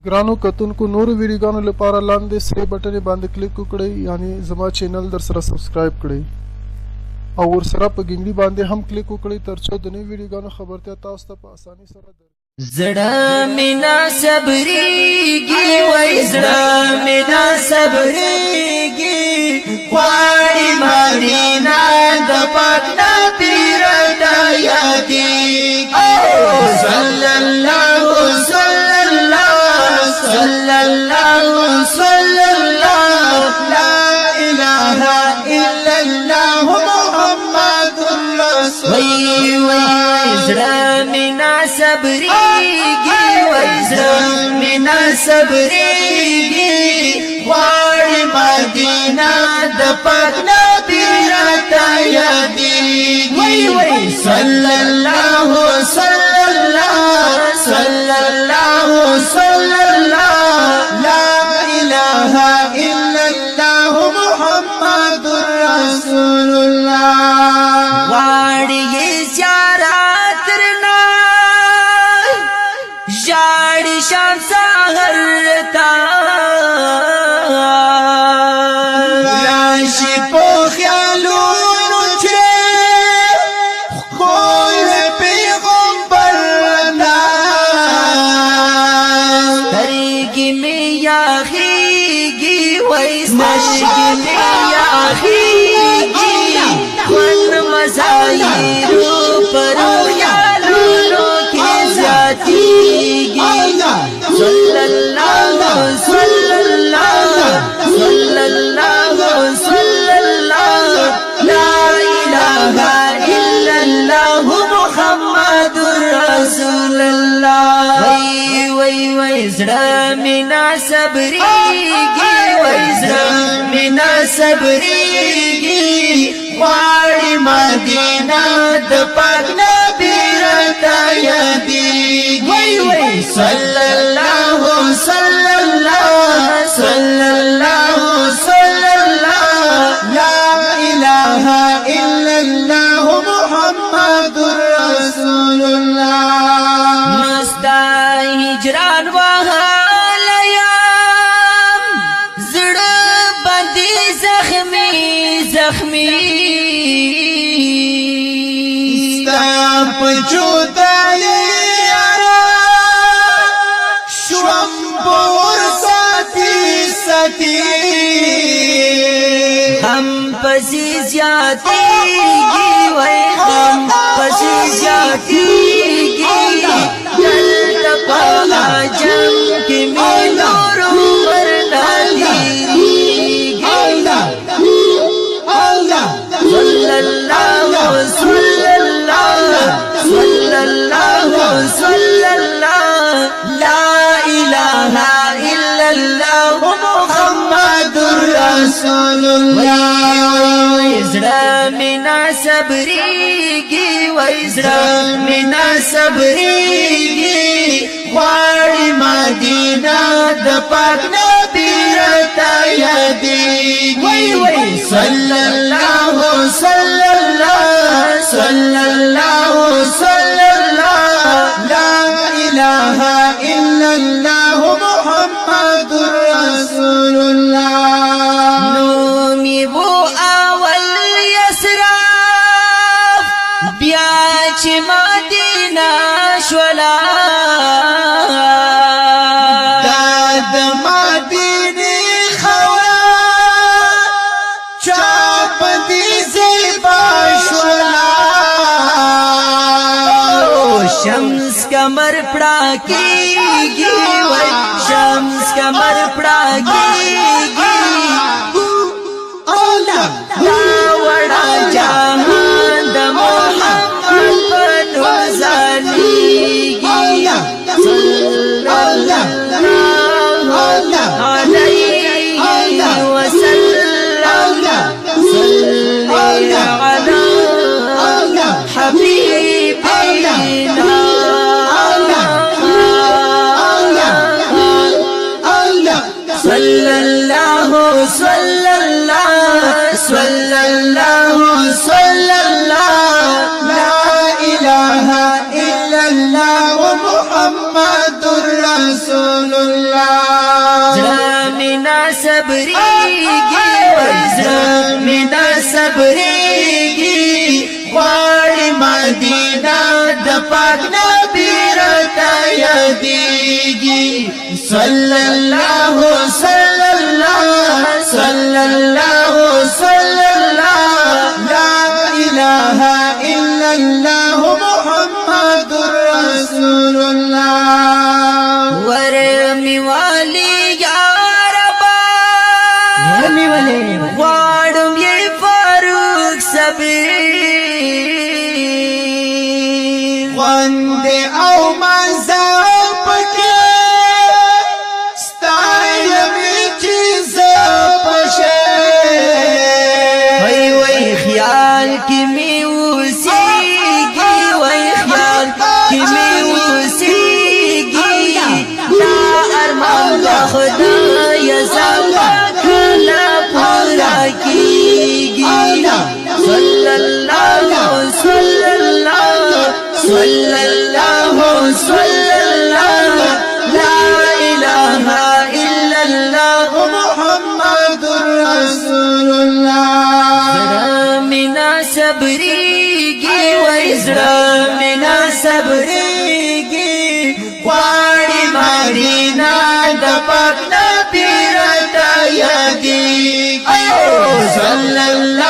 ګرانو کتونکو نورو ویډیوګانو لپاره لاندې سره بټن باندې کلیک وکړئ یعنی زما چینل در سره سبسکرایب کړئ او ورسره په ګنګړي باندې هم کلیک وکړئ ترڅو د نوو ویډیوګانو خبرتیا تاسو ته په اسانۍ سره درکړي زړه مینا صبرېږي وای زړه مینا صبرېږي غواړي مدینه د پاک نبی رضا یادېږي صلی الله صلی الله صلی الله صلی الله لا اله الا الله محمد رسول الله زړه مینا صبرېږي وای زړه مینا صبرېږي غواړي مدینه د پاک نبی راته یادېږي وای صلی الله صلی الله صلی الله صلی الله لا اله الا الله محمد رسول الله غواړي زیارت رنا جاړي شام سحر تا راشي په خیالونو چې خپل پیغمبر نا ترګي می یاخيږي وای سترګي می یاخيږي ون مزايرو پرو یالونو کې ذاتيږي صلی الله صلی الله صلی الله صلی الله لا اله الا الله محمد رسول الله وای وای زړه مینا صبرېږي وای زړه مینا صبرېږي غواړي مدینه د پاک نبی راته یادېږي وای صلی الله صلی الله صلی الله صلی الله لا اله الا الله محمد رسول الله مستا هجران وهالیام زړه باندې زخمی زخمی ستا په جدای یارا شوم پور ساتي ساتي هم پسې زیاتېږي وای هم پسې زیاتېږي دلته په عجم کې مې نور عمر نادېږي صلی الله صلی الله صلی الله صلی الله لا اله الا الله محمد رسول الله زړه مینا صبرېږي وای زړه مینا صبرېږي غواړي مدینه د پاک نبی راته یادېږي وای صلی الله صلی الله صلی الله صلی الله لا اله الا الله محمد رسول الله نومي بو اول یسرف بیا چې مدینه شولا د مدینه خوا چاپ دي زیبا شولا شمس کمر پڑا کیږي وای شمس کمر پڑا کیږي اولا وڑا جهان د محمد په نوزاليږي صلی الله علیه وسلم صلی علی حبیبنا صلی الله صلی الله صلی الله صلی الله لا اله الا الله محمد رسول الله صبرېږي وای زړه مې نه صبرېږي غواړي مدینه د پاک نبي راته یادېږي صلی الله صلی الله صلی الله صلی الله لا اله الا الله محمد رسول الله ورمی والی یا ربا ورمی والی غواړم یې فاروق صبر خوند او مزه پکې ستایم چې زه پشه وای وای خیال کې می اوسېږي وای خیال کې می اوسېږي دا ارمان د خدای زما کله پوره کېږي صلی الله صلی الله صلی الله صلی الله لا اله الا الله محمد رسول الله زړه مې نه صبرېږي وای زړه مې نه صبرېږي غواړي مدینه د پاک نبي راته یادېږي صلی الله